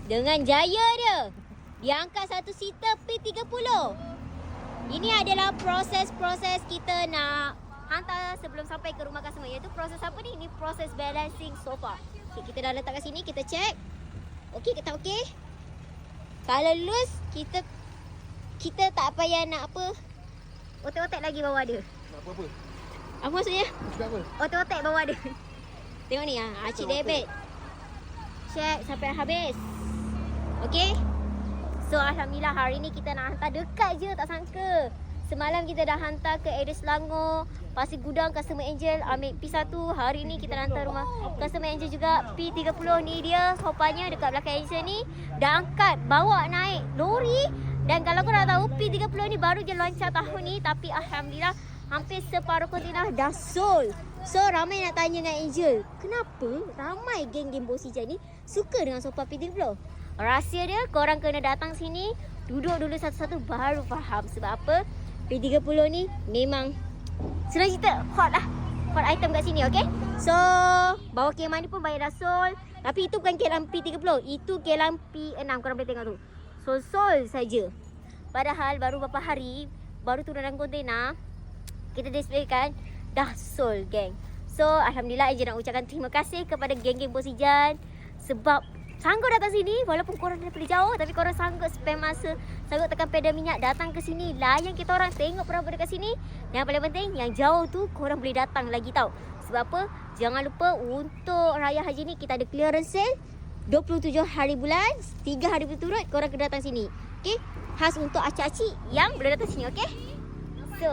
Dengan jaya dia. Dia angkat satu seater P30. Ini adalah proses-proses kita nak hantar sebelum sampai ke rumah customer. Iaitu proses apa ni? Ini proses balancing sofa. Okay, kita dah letak kat sini, kita check. Okey ke tak okey? Kalau loose, kita tak payah nak apa. Otak-otak lagi bawah dia. Nak apa-apa? Apa maksudnya? Nak apa? Otak-otak bawah dia. Tengok ni Cik David. Check sampai habis. Okey? So Alhamdulillah hari ni kita nak hantar dekat je, tak sangka. Semalam kita dah hantar ke area Selangor, Pasir Gudang, Customer Angel ambil P1. Hari ni kita nak hantar rumah Customer Angel juga P30. Ni dia sopanya dekat belakang Angel ni. Dah angkat, bawa naik lori. Dan kalau kau nak tahu P30 ni baru je lancar tahun ni. Tapi Alhamdulillah hampir separuh kontainer dah sold. So ramai nak tanya dengan Angel, kenapa ramai geng-geng Bosijan ni suka dengan sofa P30? Rahsia dia, korang kena datang sini, duduk dulu satu-satu baru faham. Sebab apa? P30 ni memang senang cerita hot lah. Hot item kat sini, okay? So bawa kelang ni pun banyak dah sold. Tapi itu bukan kelang P30, itu kelang P6, korang boleh tengok tu. So sold saja. Padahal baru beberapa hari, baru turun dalam kontainer, kita displaykan, dah sold geng. So Alhamdulillah Angel nak ucapkan terima kasih kepada geng-geng Bosijan. Sebab sanggup datang sini, walaupun korang daripada jauh, tapi korang sanggup spend masa, sanggup tekan pedal minyak, datang ke sini, layan kita orang, tengok perabot dekat sini. Yang paling penting, yang jauh tu korang boleh datang lagi tau. Sebab apa? Jangan lupa untuk Raya Haji ni kita ada clearance sale 27 hari bulan, 3 hari berturut korang kena datang sini. Okay? Khas untuk acik-acik yang boleh datang sini, okay? So